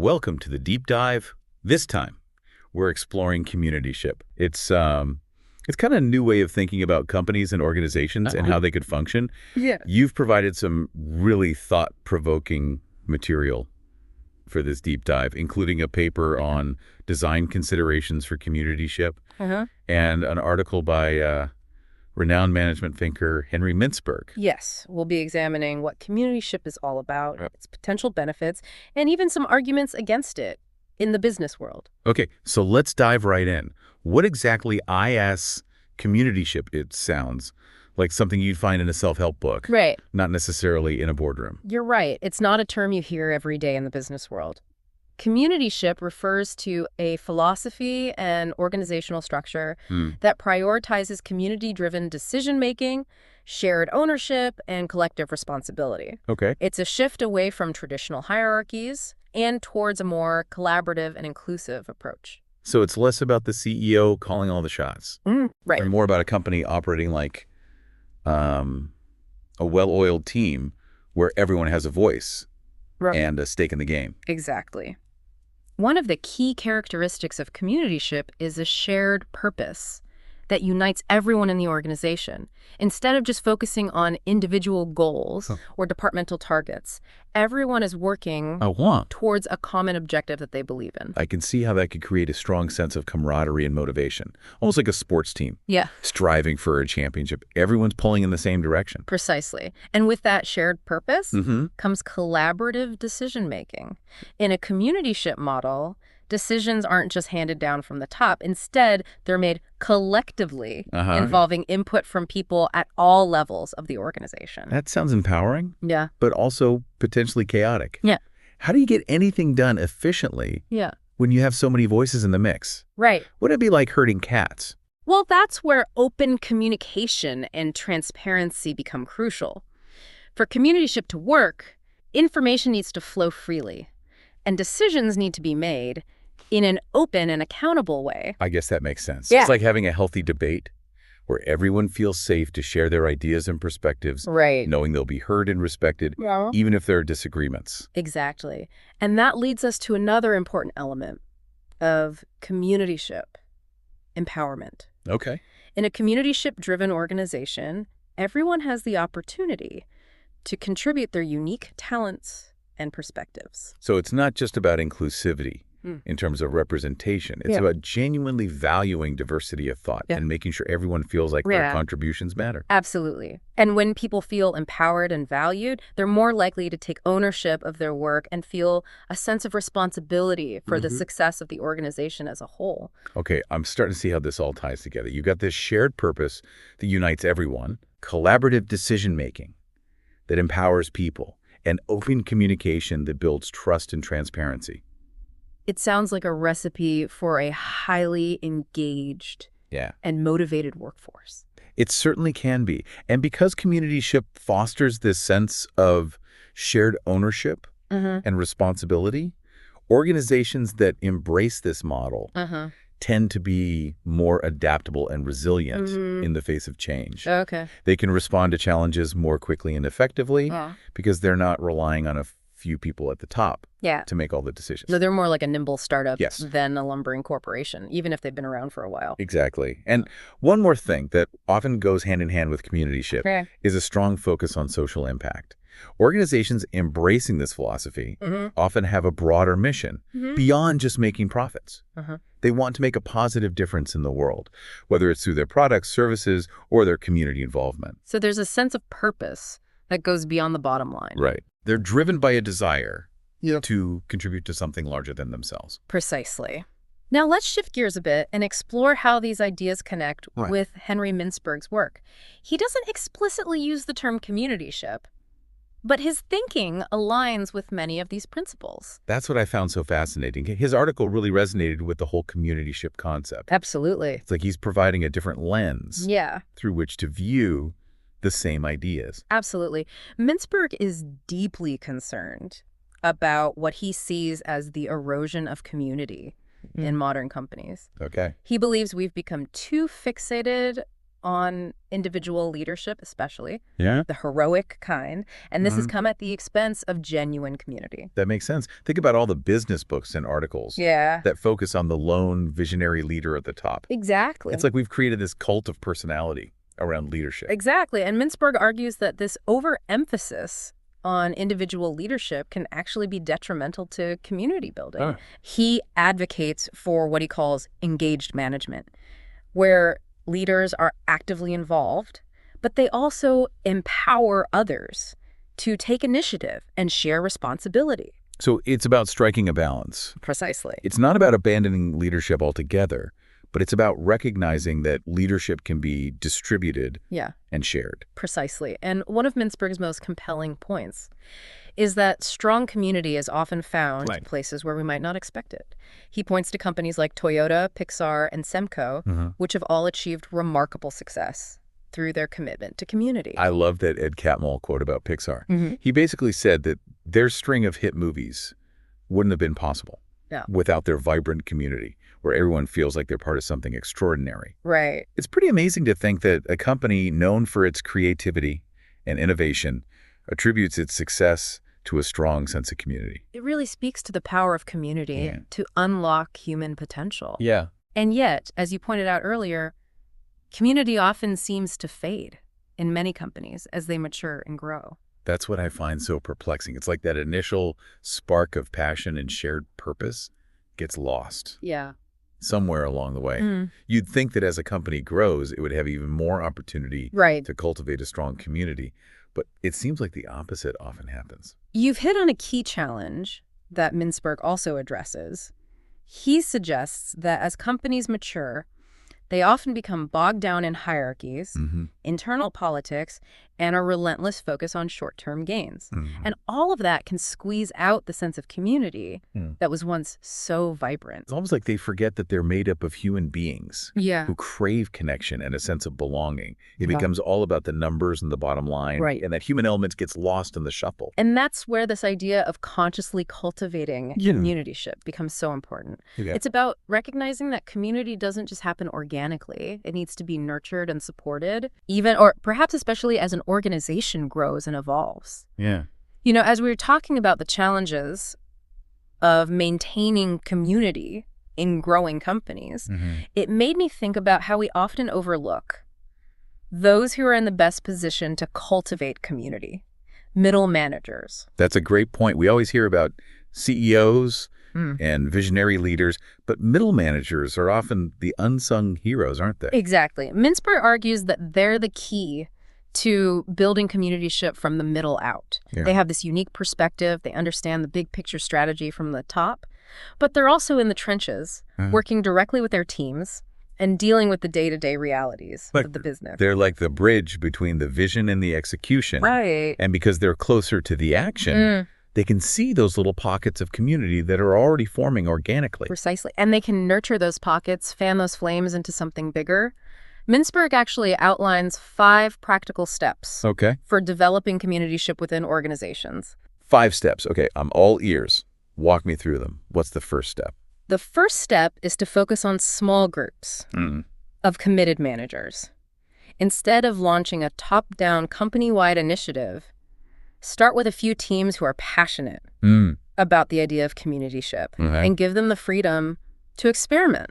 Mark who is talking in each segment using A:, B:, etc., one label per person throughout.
A: Welcome to the deep dive. This time, we're exploring communityship. It's kind of a new way of thinking about companies and organizations and how they could function.
B: Yeah.
A: You've provided some really thought-provoking material for this deep dive, including a paper on design considerations for communityship and an article by renowned management thinker Henry Mintzberg.
B: Yes, we'll be examining what communityship is all about, its potential benefits, and even some arguments against it in the business world.
A: Okay, so let's dive right in. What exactly is communityship? It sounds like something you'd find in a self-help book.
B: Right.
A: Not necessarily in a boardroom.
B: You're right. It's not a term you hear every day in the business world. Communityship refers to a philosophy and organizational structure that prioritizes community-driven decision-making, shared ownership, and collective responsibility.
A: Okay.
B: It's a shift away from traditional hierarchies and towards a more collaborative and inclusive approach.
A: So it's less about the CEO calling all the shots.
B: Right.
A: And more about a company operating like a well-oiled team where everyone has a voice and a stake in the game.
B: Exactly. One of the key characteristics of communityship is a shared purpose that unites everyone in the organization. Instead of just focusing on individual goals or departmental targets, everyone is working towards a common objective that they believe in.
A: I can see how that could create a strong sense of camaraderie and motivation, almost like a sports team.
B: Yeah.
A: Striving for a championship. Everyone's pulling in the same direction.
B: Precisely. And with that shared purpose comes collaborative decision-making. In a communityship model, decisions aren't just handed down from the top. Instead, they're made collectively, involving input from people at all levels of the organization.
A: That sounds empowering.
B: Yeah.
A: But also potentially chaotic.
B: Yeah.
A: How do you get anything done efficiently when you have so many voices in the mix?
B: Right.
A: Would it be like herding cats?
B: Well, that's where open communication and transparency become crucial. For communityship to work, information needs to flow freely, and decisions need to be made in an open and accountable way.
A: I guess that makes sense.
B: Yeah.
A: It's like having a healthy debate where everyone feels safe to share their ideas and perspectives, knowing they'll be heard and respected, even if there are disagreements.
B: Exactly. And that leads us to another important element of communityship: empowerment.
A: Okay.
B: In a communityship-driven organization, everyone has the opportunity to contribute their unique talents and perspectives.
A: So it's not just about inclusivity in terms of representation. It's about genuinely valuing diversity of thought and making sure everyone feels like their contributions matter.
B: Absolutely. And when people feel empowered and valued, they're more likely to take ownership of their work and feel a sense of responsibility for the success of the organization as a whole.
A: Okay, I'm starting to see how this all ties together. You've got this shared purpose that unites everyone, collaborative decision-making that empowers people, and open communication that builds trust and transparency.
B: It sounds like a recipe for a highly engaged and motivated workforce.
A: It certainly can be. And because communityship fosters this sense of shared ownership and responsibility, organizations that embrace this model tend to be more adaptable and resilient in the face of change.
B: Okay.
A: They can respond to challenges more quickly and effectively because they're not relying on a few people at the top to make all the decisions.
B: So they're more like a nimble startup than a lumbering corporation, even if they've been around for a while.
A: Exactly. And one more thing that often goes hand in hand with communityship is a strong focus on social impact. Organizations embracing this philosophy often have a broader mission beyond just making profits. They want to make a positive difference in the world, whether it's through their products, services, or their community involvement.
B: So there's a sense of purpose that goes beyond the bottom line.
A: Right. They're driven by a desire to contribute to something larger than themselves.
B: Precisely. Now let's shift gears a bit and explore how these ideas connect with Henry Mintzberg's work. He doesn't explicitly use the term communityship, but his thinking aligns with many of these principles.
A: That's what I found so fascinating. His article really resonated with the whole communityship concept.
B: Absolutely.
A: It's like he's providing a different lens through which to view the same ideas.
B: Absolutely. Mintzberg is deeply concerned about what he sees as the erosion of community in modern companies.
A: Okay.
B: He believes we've become too fixated on individual leadership, especially.
A: Yeah.
B: The heroic kind. And this has come at the expense of genuine community.
A: That makes sense. Think about all the business books and articles that focus on the lone visionary leader at the top.
B: Exactly.
A: It's like we've created this cult of personality around leadership.
B: Exactly. And Mintzberg argues that this overemphasis on individual leadership can actually be detrimental to community building. He advocates for what he calls engaged management, where leaders are actively involved, but they also empower others to take initiative and share responsibility.
A: So it's about striking a balance.
B: Precisely.
A: It's not about abandoning leadership altogether, but it's about recognizing that leadership can be distributed and shared.
B: Precisely. And one of Mintzberg's most compelling points is that strong community is often found in places where we might not expect it. He points to companies like Toyota, Pixar, and Semco, which have all achieved remarkable success through their commitment to community.
A: I love that Ed Catmull quote about Pixar. He basically said that their string of hit movies wouldn't have been possible without their vibrant community, where everyone feels like they're part of something extraordinary.
B: Right.
A: It's pretty amazing to think that a company known for its creativity and innovation attributes its success to a strong sense of community.
B: It really speaks to the power of community to unlock human potential.
A: Yeah.
B: And yet, as you pointed out earlier, community often seems to fade in many companies as they mature and grow.
A: That's what I find so perplexing. It's like that initial spark of passion and shared purpose gets lost.
B: Yeah.
A: Somewhere along the way. You'd think that as a company grows, it would have even more opportunity to cultivate a strong community. But it seems like the opposite often happens.
B: You've hit on a key challenge that Mintzberg also addresses. He suggests that as companies mature, they often become bogged down in hierarchies, internal politics, and a relentless focus on short-term gains. And all of that can squeeze out the sense of community that was once so vibrant.
A: It's almost like they forget that they're made up of human beings who crave connection and a sense of belonging. It becomes all about the numbers and the bottom line, and that human element gets lost in the shuffle.
B: And that's where this idea of consciously cultivating communityship becomes so important. It's about recognizing that community doesn't just happen organically. It needs to be nurtured and supported, even, or perhaps especially as an organization grows and evolves.
A: Yeah.
B: You know, as we were talking about the challenges of maintaining community in growing companies, it made me think about how we often overlook those who are in the best position to cultivate community, middle managers.
A: That's a great point. We always hear about CEOs and visionary leaders, but middle managers are often the unsung heroes, aren't they?
B: Exactly. Mintzberg argues that they're the key to building communityship from the middle out. They have this unique perspective. They understand the big picture strategy from the top, but they're also in the trenches, working directly with their teams and dealing with the day-to-day realities of the business.
A: They're like the bridge between the vision and the execution.
B: Right.
A: And because they're closer to the action, they can see those little pockets of community that are already forming organically.
B: Precisely. And they can nurture those pockets, fan those flames into something bigger. Mintzberg actually outlines 5 practical steps for developing communityship within organizations.
A: 5 steps. Okay, I'm all ears. Walk me through them. What's the first step?
B: The first step is to focus on small groups of committed managers. Instead of launching a top-down company-wide initiative, start with a few teams who are passionate about the idea of communityship and give them the freedom to experiment.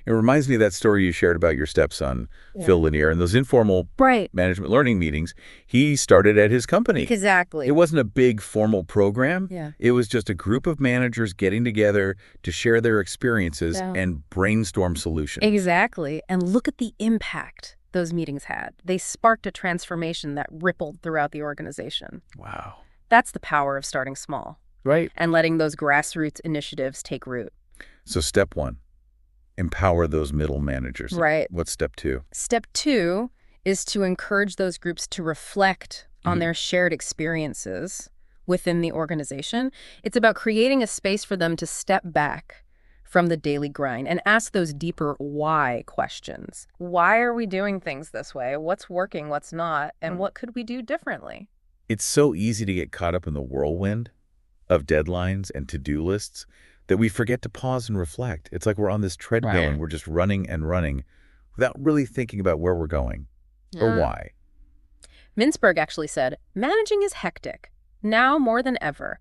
A: It reminds me of that story you shared about your stepson, Phil Lanier, and those informal management learning meetings. He started at his company.
B: Exactly.
A: It wasn't a big formal program. It was just a group of managers getting together to share their experiences and brainstorm solutions.
B: Exactly. And look at the impact those meetings had. They sparked a transformation that rippled throughout the organization.
A: Wow.
B: That's the power of starting small.
A: Right.
B: And letting those grassroots initiatives take root.
A: So step 1. Empower those middle managers.
B: Right.
A: What's step 2?
B: Step 2 is to encourage those groups to reflect on their shared experiences within the organization. It's about creating a space for them to step back from the daily grind and ask those deeper why questions. Why are we doing things this way? What's working, what's not, and what could we do differently?
A: It's so easy to get caught up in the whirlwind of deadlines and to-do lists that we forget to pause and reflect. It's like we're on this treadmill and we're just running and running without really thinking about where we're going. Or why?
B: Mintzberg actually said, managing is hectic, now more than ever,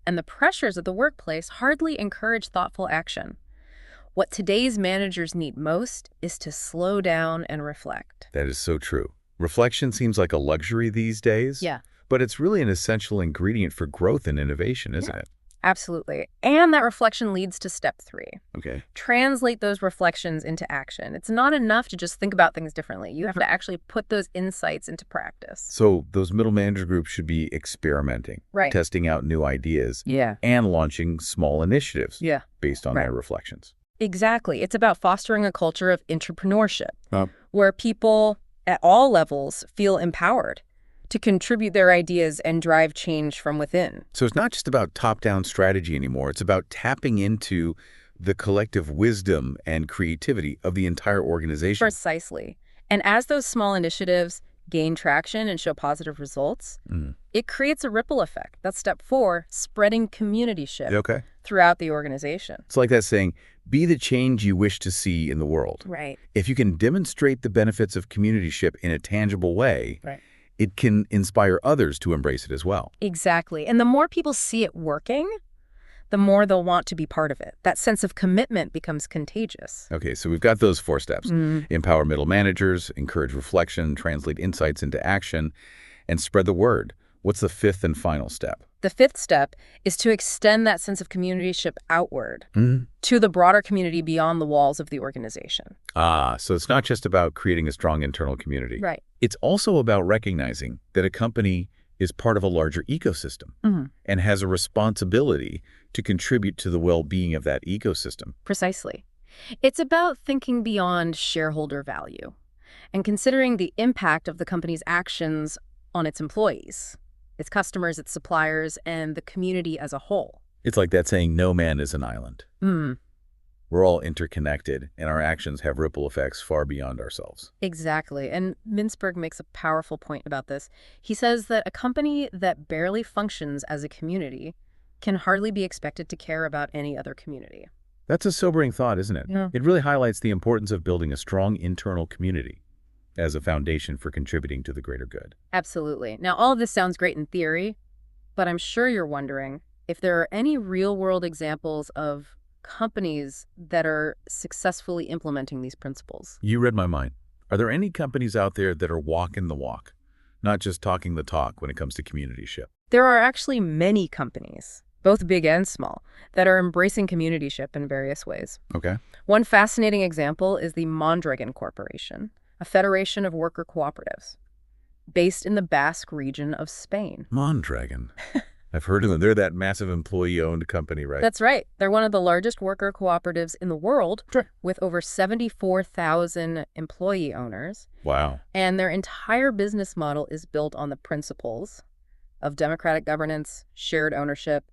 B: and the pressures of the workplace hardly encourage thoughtful action. What today's managers need most is to slow down and reflect.
A: That is so true. Reflection seems like a luxury these days.
B: Yeah.
A: But it's really an essential ingredient for growth and innovation, isn't it?
B: Absolutely. And that reflection leads to step 3.
A: Okay.
B: Translate those reflections into action. It's not enough to just think about things differently. You have to actually put those insights into practice.
A: So those middle manager groups should be experimenting, testing out new ideas, and launching small initiatives based on their reflections.
B: Exactly. It's about fostering a culture of entrepreneurship where people at all levels feel empowered to contribute their ideas and drive change from within.
A: So it's not just about top-down strategy anymore. It's about tapping into the collective wisdom and creativity of the entire organization.
B: Precisely. And as those small initiatives gain traction and show positive results, it creates a ripple effect. That's step 4, spreading communityship throughout the organization.
A: It's like that saying, be the change you wish to see in the world.
B: Right.
A: If you can demonstrate the benefits of communityship in a tangible way, it can inspire others to embrace it as well.
B: Exactly. And the more people see it working, the more they'll want to be part of it. That sense of commitment becomes contagious.
A: Okay, so we've got those 4 steps. Empower middle managers, encourage reflection, translate insights into action, and spread the word. What's the 5th and final step?
B: The 5th step is to extend that sense of communityship outward to the broader community beyond the walls of the organization.
A: So it's not just about creating a strong internal community.
B: Right.
A: It's also about recognizing that a company is part of a larger ecosystem and has a responsibility to contribute to the well-being of that ecosystem.
B: Precisely. It's about thinking beyond shareholder value and considering the impact of the company's actions on its employees, its customers, its suppliers, and the community as a whole.
A: It's like that saying, no man is an island. We're all interconnected, and our actions have ripple effects far beyond ourselves.
B: Exactly. And Mintzberg makes a powerful point about this. He says that a company that barely functions as a community can hardly be expected to care about any other community.
A: That's a sobering thought, isn't it?
B: Yeah.
A: It really highlights the importance of building a strong internal community as a foundation for contributing to the greater good.
B: Absolutely. Now, all of this sounds great in theory, but I'm sure you're wondering if there are any real-world examples of companies that are successfully implementing these principles.
A: You read my mind. Are there any companies out there that are walking the walk, not just talking the talk when it comes to communityship?
B: There are actually many companies, both big and small, that are embracing communityship in various ways.
A: Okay.
B: One fascinating example is the Mondragon Corporation, a federation of worker cooperatives based in the Basque region of Spain.
A: Mondragon. I've heard of them. They're that massive employee-owned company, right?
B: That's right. They're one of the largest worker cooperatives in the world, with over 74,000 employee owners.
A: Wow.
B: And their entire business model is built on the principles of democratic governance, shared ownership,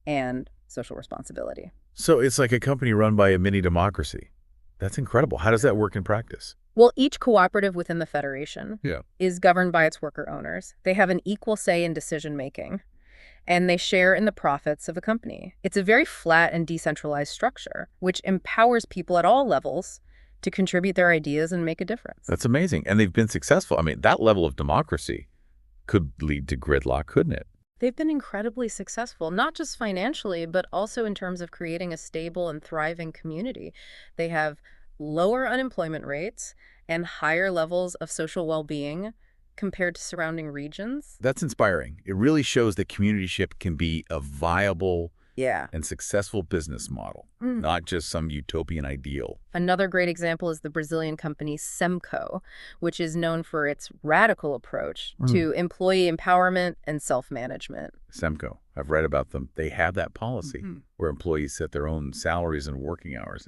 B: and social responsibility.
A: So it's like a company run by a mini democracy. That's incredible. How does that work in practice?
B: Well, each cooperative within the federation is governed by its worker owners. They have an equal say in decision-making, and they share in the profits of the company. It's a very flat and decentralized structure, which empowers people at all levels to contribute their ideas and make a difference.
A: That's amazing. And they've been successful. I mean, that level of democracy could lead to gridlock, couldn't it?
B: They've been incredibly successful, not just financially, but also in terms of creating a stable and thriving community. They have lower unemployment rates and higher levels of social well-being compared to surrounding regions.
A: That's inspiring. It really shows that communityship can be a viable and successful business model, not just some utopian ideal.
B: Another great example is the Brazilian company Semco, which is known for its radical approach to employee empowerment and self-management.
A: Semco, I've read about them. They have that policy where employees set their own salaries and working hours.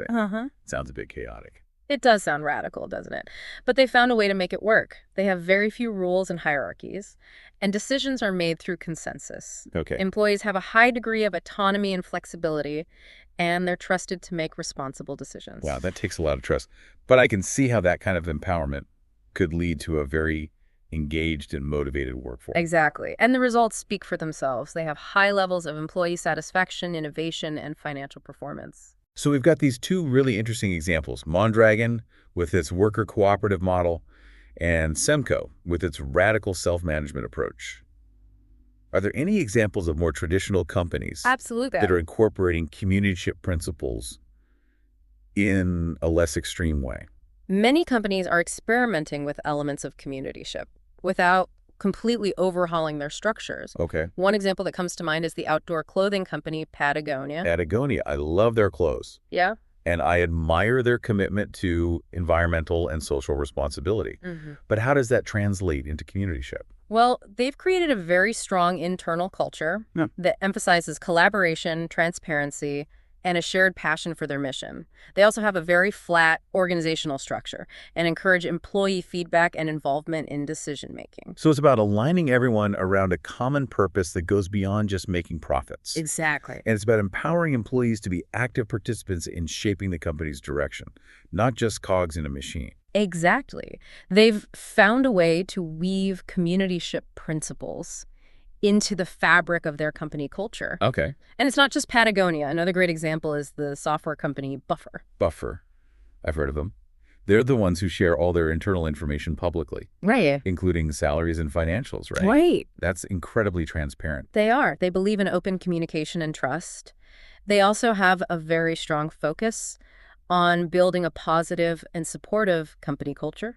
A: Sounds a bit chaotic.
B: It does sound radical, doesn't it? But they found a way to make it work. They have very few rules and hierarchies, and decisions are made through consensus.
A: Okay.
B: Employees have a high degree of autonomy and flexibility, and they're trusted to make responsible decisions.
A: Wow, that takes a lot of trust. But I can see how that kind of empowerment could lead to a very engaged and motivated workforce.
B: Exactly. And the results speak for themselves. They have high levels of employee satisfaction, innovation, and financial performance.
A: So we've got these 2 really interesting examples, Mondragon with its worker cooperative model and Semco with its radical self-management approach. Are there any examples of more traditional companies
B: Absolutely.
A: that are incorporating communityship principles in a less extreme way?
B: Many companies are experimenting with elements of communityship without completely overhauling their structures.
A: Okay.
B: One example that comes to mind is the outdoor clothing company Patagonia.
A: Patagonia, I love their clothes.
B: Yeah?
A: And I admire their commitment to environmental and social responsibility. But how does that translate into communityship?
B: Well, they've created a very strong internal culture that emphasizes collaboration, transparency, and a shared passion for their mission. They also have a very flat organizational structure and encourage employee feedback and involvement in decision-making.
A: So it's about aligning everyone around a common purpose that goes beyond just making profits.
B: Exactly.
A: And it's about empowering employees to be active participants in shaping the company's direction, not just cogs in a machine.
B: Exactly. They've found a way to weave communityship principles into the fabric of their company culture.
A: Okay.
B: And it's not just Patagonia. Another great example is the software company Buffer.
A: Buffer. I've heard of them. They're the ones who share all their internal information publicly.
B: Right.
A: Including salaries and financials, right?
B: Right.
A: That's incredibly transparent.
B: They are. They believe in open communication and trust. They also have a very strong focus on building a positive and supportive company culture,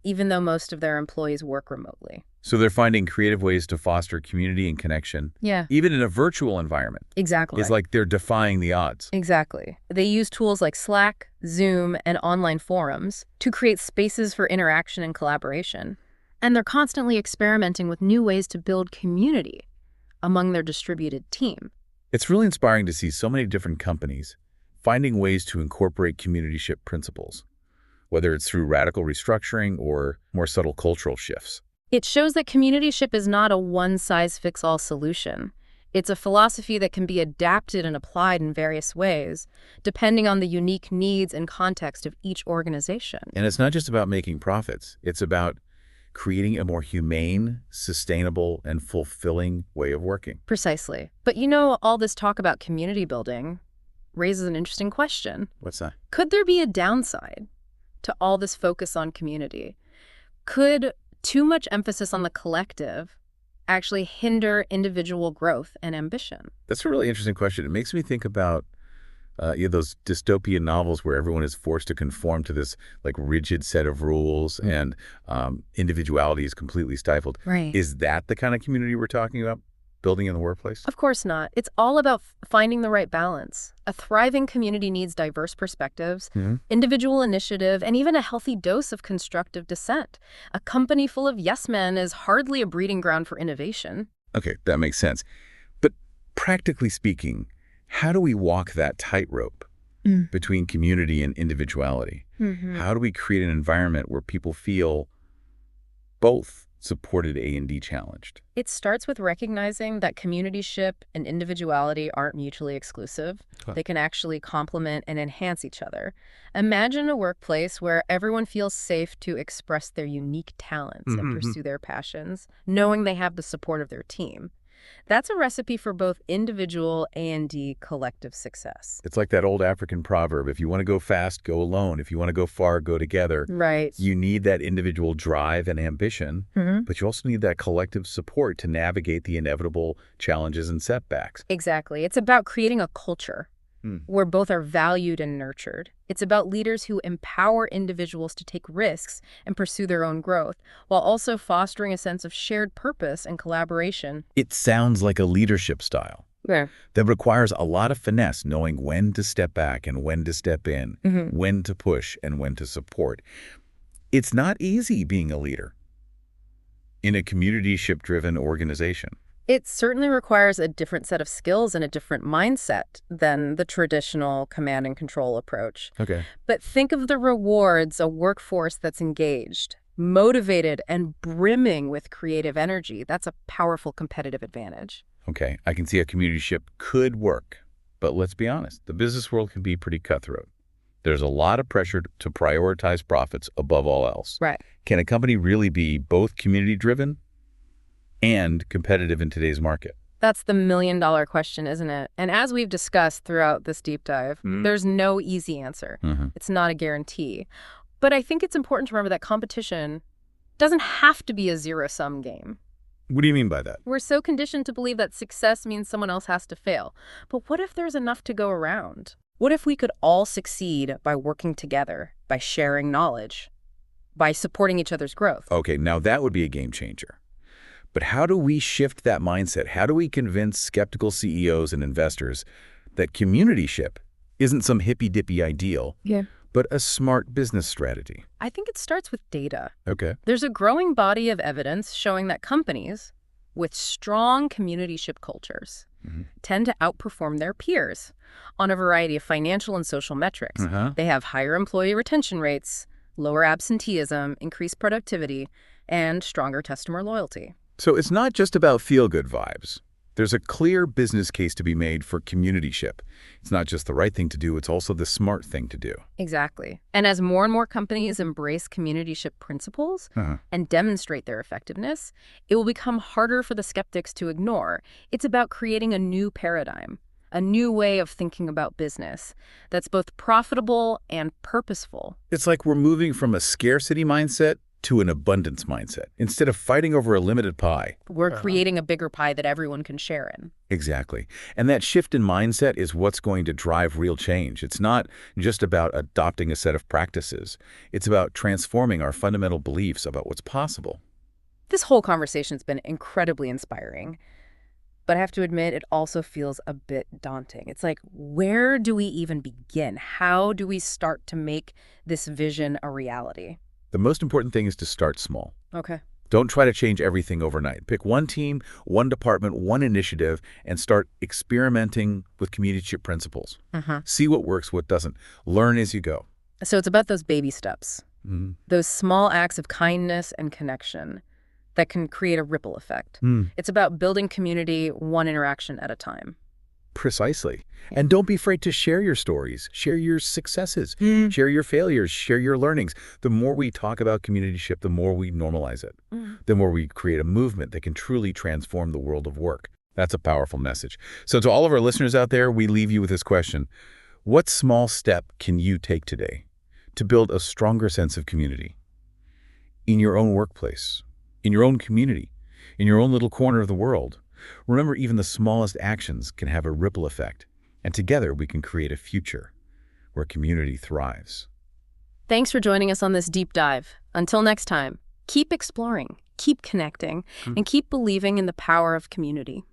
B: even though most of their employees work remotely.
A: So they're finding creative ways to foster community and connection, even in a virtual environment.
B: Exactly.
A: It's like they're defying the odds.
B: Exactly. They use tools like Slack, Zoom, and online forums to create spaces for interaction and collaboration. And they're constantly experimenting with new ways to build community among their distributed team.
A: It's really inspiring to see so many different companies finding ways to incorporate communityship principles, whether it's through radical restructuring or more subtle cultural shifts.
B: It shows that communityship is not a one-size-fits-all solution. It's a philosophy that can be adapted and applied in various ways, depending on the unique needs and context of each organization.
A: And it's not just about making profits. It's about creating a more humane, sustainable, and fulfilling way of working.
B: Precisely. But you know, all this talk about community building raises an interesting question.
A: What's that?
B: Could there be a downside to all this focus on community? Could too much emphasis on the collective actually hinder individual growth and ambition?
A: That's a really interesting question. It makes me think about those dystopian novels where everyone is forced to conform to this like rigid set of rules and individuality is completely stifled.
B: Right.
A: Is that the kind of community we're talking about? Building in the workplace?
B: Of course not. It's all about finding the right balance. A thriving community needs diverse perspectives, individual initiative, and even a healthy dose of constructive dissent. A company full of yes men is hardly a breeding ground for innovation.
A: Okay, that makes sense. But practically speaking, how do we walk that tightrope between community and individuality? How do we create an environment where people feel both supported and challenged?
B: It starts with recognizing that communityship and individuality aren't mutually exclusive. They can actually complement and enhance each other. Imagine a workplace where everyone feels safe to express their unique talents and pursue their passions, knowing they have the support of their team. That's a recipe for both individual and collective success.
A: It's like that old African proverb, if you want to go fast, go alone. If you want to go far, go together.
B: Right.
A: You need that individual drive and ambition, but you also need that collective support to navigate the inevitable challenges and setbacks.
B: Exactly. It's about creating a culture where both are valued and nurtured. It's about leaders who empower individuals to take risks and pursue their own growth, while also fostering a sense of shared purpose and collaboration.
A: It sounds like a leadership style that requires a lot of finesse, knowing when to step back and when to step in, when to push and when to support. It's not easy being a leader in a communityship-driven organization.
B: It certainly requires a different set of skills and a different mindset than the traditional command and control approach.
A: Okay.
B: But think of the rewards a workforce that's engaged, motivated, and brimming with creative energy. That's a powerful competitive advantage.
A: Okay, I can see a communityship could work, but let's be honest, the business world can be pretty cutthroat. There's a lot of pressure to prioritize profits above all else.
B: Right.
A: Can a company really be both community-driven and competitive in today's market?
B: That's the million-dollar question, isn't it? And as we've discussed throughout this deep dive, there's no easy answer. It's not a guarantee. But I think it's important to remember that competition Doesn't have to be a zero-sum game.
A: What do you mean by that?
B: We're so conditioned to believe that success means someone else has to fail. But what if there's enough to go around? What if we could all succeed by working together, by sharing knowledge, by supporting each other's growth?
A: Okay, now that would be a game changer. But how do we shift that mindset? How do we convince skeptical CEOs and investors that communityship isn't some hippy-dippy ideal, but a smart business strategy?
B: I think it starts with data.
A: Okay.
B: There's a growing body of evidence showing that companies with strong communityship cultures tend to outperform their peers on a variety of financial and social metrics. They have higher employee retention rates, lower absenteeism, increased productivity, and stronger customer loyalty.
A: So it's not just about feel-good vibes. There's a clear business case to be made for communityship. It's not just the right thing to do, it's also the smart thing to do.
B: Exactly. And as more and more companies embrace communityship principles and demonstrate their effectiveness, it will become harder for the skeptics to ignore. It's about creating a new paradigm, a new way of thinking about business that's both profitable and purposeful.
A: It's like we're moving from a scarcity mindset to an abundance mindset. Instead of fighting over a limited pie,
B: we're creating a bigger pie that everyone can share in.
A: Exactly. And that shift in mindset is what's going to drive real change. It's not just about adopting a set of practices. It's about transforming our fundamental beliefs about what's possible.
B: This whole conversation's been incredibly inspiring, but I have to admit it also feels a bit daunting. It's like, where do we even begin? How do we start to make this vision a reality?
A: The most important thing is to start small.
B: Okay.
A: Don't try to change everything overnight. Pick one team, one department, one initiative, and start experimenting with communityship principles. See what works, what doesn't. Learn as you go.
B: So it's about those baby steps, those small acts of kindness and connection that can create a ripple effect. It's about building community one interaction at a time.
A: Precisely. And don't be afraid to share your stories, share your successes, share your failures, share your learnings. The more we talk about communityship, the more we normalize it, the more we create a movement that can truly transform the world of work. That's a powerful message. So to all of our listeners out there, we leave you with this question. What small step can you take today to build a stronger sense of community in your own workplace, in your own community, in your own little corner of the world? Remember, even the smallest actions can have a ripple effect, and together we can create a future where community thrives.
B: Thanks for joining us on this deep dive. Until next time, keep exploring, keep connecting, and keep believing in the power of community.